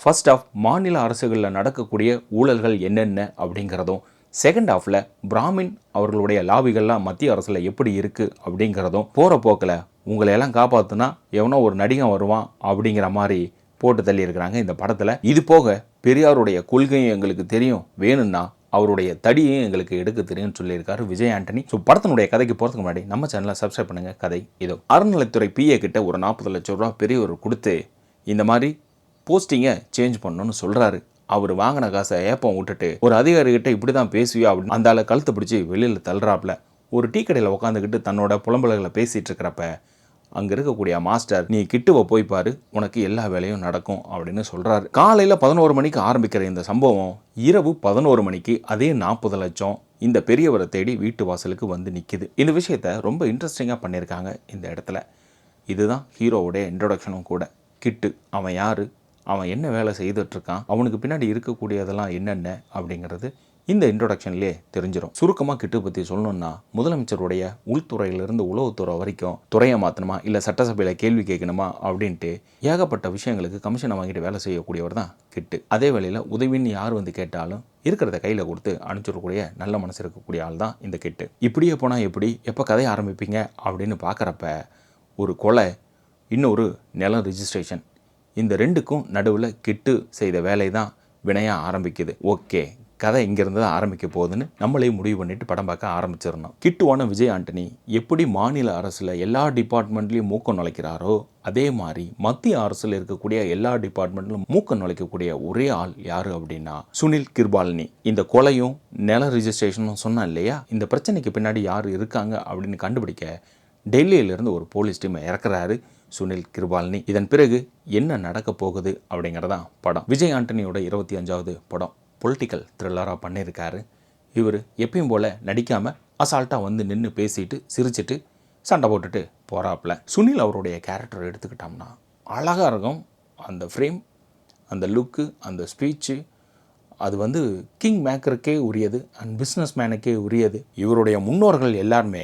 First of மாநில அரசுகளில் நடக்கக்கூடிய ஊழல்கள் என்னென்ன அப்படிங்கிறதும், செகண்ட் ஆஃபில் பிராமின் அவர்களுடைய லாபிகள்லாம் மத்திய அரசில் எப்படி இருக்குது அப்படிங்கிறதும், போகிற போக்கில் உங்களையெல்லாம் காப்பாற்றுனா எவனோ ஒரு நடிகன் வருவான் அப்படிங்கிற மாதிரி போட்டு தள்ளியிருக்கிறாங்க இந்த படத்தில். இது போக பெரியாருடைய கொள்கையும் எங்களுக்கு தெரியும், வேணும்னா அவருடைய தடியையும் எங்களுக்கு எடுக்க தெரியும்னு சொல்லியிருக்காரு விஜய் ஆண்டனி. ஸோ படத்தினுடைய கதைக்கு போகிறதுக்கு முன்னாடி நம்ம சேனலை சப்ஸ்கிரைப் பண்ணுங்கள். கதை இதோ. அறநிலைத்துறை பிஏ கிட்ட ஒரு 40 லட்சம் ரூபா பெரியவர் கொடுத்து இந்த மாதிரி போஸ்டிங்கை சேஞ்ச் பண்ணணும்னு சொல்கிறாரு. அவர் வாங்கின காசை ஏப்பம் விட்டுட்டு ஒரு அதிகாரிகிட்ட இப்படி தான் பேசுவியா அப்படின்னு அந்த ஆளை கழுத்தை பிடிச்சி வெளியில் தள்ளுறாப்புல. ஒரு டீ கடையில் உட்காந்துக்கிட்டு தன்னோட புலம்பல்களை பேசிகிட்டு இருக்கிறப்ப அங்கே இருக்கக்கூடிய மாஸ்டர், நீ கிட்டுவை போய் பாரு, உனக்கு எல்லா வேலையும் நடக்கும் அப்படின்னு சொல்கிறாரு. காலையில் 11 மணிக்கு ஆரம்பிக்கிற இந்த சம்பவம் இரவு 11 மணிக்கு அதே 40 லட்சம் இந்த பெரியவரை தேடி வீட்டு வாசலுக்கு வந்து நிற்கிது. இந்த விஷயத்த ரொம்ப இன்ட்ரெஸ்டிங்காக பண்ணியிருக்காங்க இந்த இடத்துல. இதுதான் ஹீரோவுடைய இன்ட்ரொடக்ஷனும் கூட. கிட்டு அவன் யார், அவன் என்ன வேலை செய்துட்ருக்கான், அவனுக்கு பின்னாடி இருக்கக்கூடியதெல்லாம் என்னென்ன அப்படிங்கிறது இந்த இன்ட்ரொடக்ஷன்லேயே தெரிஞ்சிடும். சுருக்கமாக கிட்டு பற்றி சொல்லணும்னா, முதலமைச்சருடைய உள்துறையிலிருந்து உளவுத்துறை வரைக்கும் துறையை மாற்றணுமா இல்லை சட்டசபையில் கேள்வி கேட்கணுமா அப்படின்ட்டு ஏகப்பட்ட விஷயங்களுக்கு கமிஷனை வாங்கிட்டு வேலை செய்யக்கூடியவர் தான் கிட்டு. அதே வேளையில் உதவின்னு யார் வந்து கேட்டாலும் இருக்கிறத கையில் கொடுத்து அனுப்பிச்சிடக்கூடிய நல்ல மனசு இருக்கக்கூடிய ஆள் தான் இந்த கிட்டு. இப்படியே போனால் எப்படி, எப்போ கதையை ஆரம்பிப்பீங்க அப்படின்னு பார்க்குறப்ப ஒரு கொலை, இன்னொரு நிலம் ரிஜிஸ்ட்ரேஷன், இந்த ரெண்டுக்கும் நடுவில் கிட்டு செய்த வேலை தான் வினையாக ஆரம்பிக்குது. ஓகே, கதை இங்கேருந்து தான் ஆரம்பிக்க போகுதுன்னு நம்மளே முடிவு பண்ணிட்டு படம் பார்க்க ஆரம்பிச்சிடணும். கிட்டுவான விஜய் ஆண்டனி எப்படி மாநில அரசில் எல்லா டிபார்ட்மெண்ட்லேயும் மூக்கம் நுழைக்கிறாரோ, அதே மாதிரி மத்திய அரசில் இருக்கக்கூடிய எல்லா டிபார்ட்மெண்ட்லும் மூக்கம் நுழைக்கக்கூடிய ஒரே ஆள் யார் அப்படின்னா சுனில் கிர்பால்னி. இந்த கொலையும் நில ரிஜிஸ்ட்ரேஷனும் சொன்னேன் இல்லையா, இந்த பிரச்சனைக்கு பின்னாடி யார் இருக்காங்க அப்படின்னு கண்டுபிடிக்க டெல்லியிலேருந்து ஒரு போலீஸ் டீமை இறக்குறாரு சுனில் கிர்பால்னி. இதன் பிறகு என்ன நடக்க போகுது அப்படிங்கிறதான் படம். விஜய் ஆண்டனியோட 25வது படம். பொலிட்டிக்கல் த்ரில்லராக பண்ணியிருக்காரு. இவர் எப்பயும் போல் நடிக்காமல் அசால்ட்டாக வந்து நின்று பேசிட்டு சிரிச்சிட்டு சண்டை போட்டுட்டு போகிறாப்புல. சுனில் அவருடைய கேரக்டர் எடுத்துக்கிட்டோம்னா அழகாக இருக்கும். அந்த ஃப்ரேம், அந்த லுக்கு, அந்த ஸ்பீச்சு, அது வந்து கிங் மேக்கருக்கே உரியது அண்ட் பிஸ்னஸ் மேனுக்கே உரியது. இவருடைய முன்னோர்கள் எல்லாருமே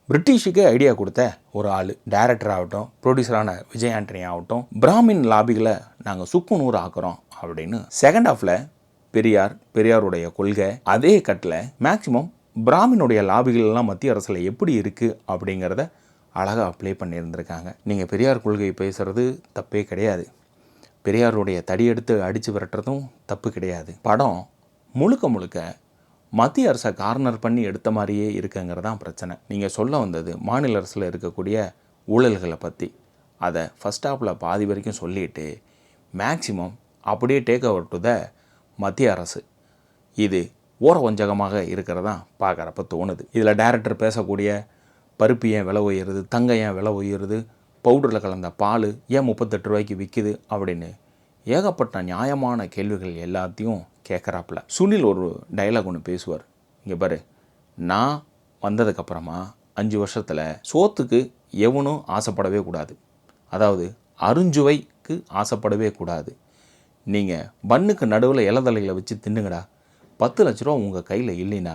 பிரிட்டிஷுக்கே ஐடியா கொடுத்த ஒரு ஆள். டைரக்டர் ஆகட்டும், ப்ரொடியூசரான விஜய் ஆண்டனி ஆகட்டும், பிராமின் லாபிகளை நாங்கள் சுக்கு நூறு ஆக்குறோம் அப்படின்னு. செகண்ட் ஹாஃபில் பெரியாருடைய கொள்கை, அதே கட்டில் மேக்சிமம் பிராமினுடைய லாபிகளெல்லாம் மத்திய அரசில் எப்படி இருக்குது அப்படிங்கிறத அழகாக ப்ளே பண்ணியிருந்திருக்காங்க. நீங்கள் பெரியார் கொள்கை பேசுகிறது தப்பே கிடையாது, பெரியாருடைய தடி எடுத்து அடித்து விரட்டுறதும் தப்பு கிடையாது. படம் முழுக்க மத்திய அரசை கார்னர் பண்ணி எடுத்த மாதிரியே இருக்குங்கிறதான் பிரச்சனை. நீங்கள் சொல்ல வந்தது மாநில அரசில் இருக்கக்கூடிய ஊழல்களை பற்றி. அதை ஃபஸ்ட் ஹாஃபில் பாதி வரைக்கும் சொல்லிவிட்டு மேக்சிமம் அப்படியே டேக் ஓவர் டு த மத்திய அரசு. இது ஓர வஞ்சகமாக இருக்கிறதா பார்க்குறப்ப தோணுது. இதில் டைரக்டர் பேசக்கூடிய பருப்பு ஏன் விலை உயருது, தங்கம் ஏன் விலை உயருது, பவுடரில் கலந்த பால் ஏன் 38 ரூபாய்க்கு விற்கிது அப்படின்னு ஏகப்பட்ட நியாயமான கேள்விகள் எல்லாத்தையும் கேட்குறாப்புல. சுனில் ஒரு டைலாக் ஒன்று பேசுவார். இங்கே பாரு, நான் வந்ததுக்கப்புறமா 5 வருஷத்தில் சோத்துக்கு எவனும் ஆசைப்படவே கூடாது, அதாவது அருஞ்சுவைக்கு ஆசைப்படவே கூடாது. நீங்கள் பண்ணுக்கு நடுவில் இலதலைகளை வச்சு தின்னுங்கடா, 10 லட்ச ரூபா உங்கள் கையில் இல்லைன்னா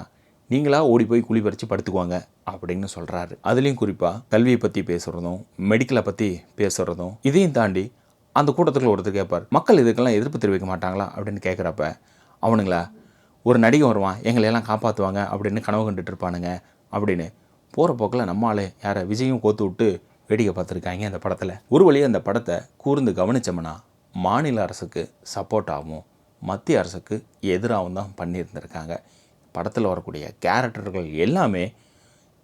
நீங்களா ஓடி போய் குழி பறித்து படுத்துக்குவாங்க அப்படின்னு சொல்கிறாரு. அதுலேயும் குறிப்பாக கல்வியை பற்றி பேசுகிறதும் மெடிக்கலை பற்றி பேசுகிறதும். இதையும் தாண்டி அந்த கூட்டத்துக்குள்ள ஒருத்தர் கேட்பார், மக்கள் இதுக்கெல்லாம் எதிர்ப்பு தெரிவிக்க மாட்டாங்களா அப்படின்னு கேட்குறப்ப, அவனுங்களா ஒரு நடிகை வருவான் எங்களையெல்லாம் காப்பாற்றுவாங்க அப்படின்னு கனவு கண்டுட்டு இருப்பானுங்க அப்படின்னு போகிற போக்கில் நம்மளாலே யாரை விஜயும் கோத்து விட்டு வேடிக்கை பார்த்துருக்காங்க அந்த படத்தில். ஒரு வழியாக அந்த படத்தை கூர்ந்து கவனித்தோம்னா மாநில அரசுக்கு சப்போர்ட்டாகவும் மத்திய அரசுக்கு எதிராகவும் தான் பண்ணியிருந்திருக்காங்க. படத்தில் வரக்கூடிய கேரக்டர்கள் எல்லாமே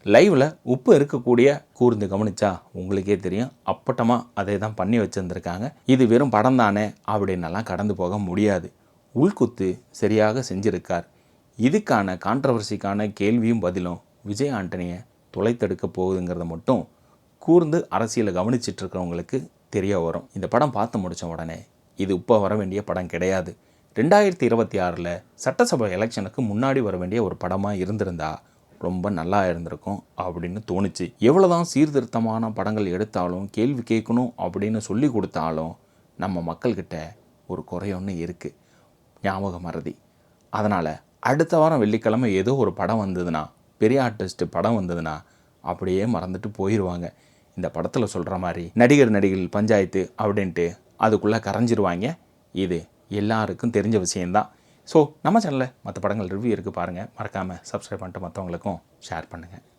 லைவில் உப்பு இருக்கக்கூடிய கூர்ந்து கவனித்தா உங்களுக்கே தெரியும், அப்பட்டமாக அதை தான் பண்ணி வச்சுருந்துருக்காங்க. இது வெறும் படம் தானே அப்படின்னெல்லாம் கடந்து போக முடியாது. உள்குத்து சரியாக செஞ்சுருக்கார். இதுக்கான கான்ட்ரவர்சிக்கான கேள்வியும் பதிலும் விஜய் ஆண்டனியை துளைத்தெடுக்க போகுதுங்கிறத மட்டும் கூர்ந்து அரசியலை கவனிச்சிட்ருக்கிறவங்களுக்கு தெரிய வரும். இந்த படம் பார்த்து முடித்த உடனே இது இப்போ வர வேண்டிய படம் கிடையாது, 2026 சட்டசபை எலெக்ஷனுக்கு முன்னாடி வர வேண்டிய ஒரு படமாக இருந்திருந்தா ரொம்ப நல்லா இருந்திருக்கும் அப்படின்னு தோணுச்சு. எவ்வளோதான் சீர்திருத்தமான படங்கள் எடுத்தாலும் கேள்வி கேட்கணும் அப்படின்னு சொல்லி கொடுத்தாலும் நம்ம மக்கள்கிட்ட ஒரு குறையொன்று இருக்குது, ஞாபக மறதி. அதனால் அடுத்த வாரம் வெள்ளிக்கிழமை ஏதோ ஒரு படம் வந்ததுன்னா, பெரிய ஆர்டிஸ்ட் படம் வந்ததுன்னா அப்படியே மறந்துட்டு போயிடுவாங்க. இந்த படத்தில் சொல்கிற மாதிரி நடிகர் நடிகைகள் பஞ்சாயத்து அப்படின்ட்டு அதுக்குள்ளே கரைஞ்சிருவாங்க. இது எல்லாருக்கும் தெரிஞ்ச விஷயந்தான். ஸோ நம்ம சேனலில் மற்ற படங்கள் ரிவ்யூ இருக்குது பாருங்கள். மறக்காமல் சப்ஸ்கிரைப் பண்ணிட்டு மற்றவங்களுக்கும் ஷேர் பண்ணுங்கள்.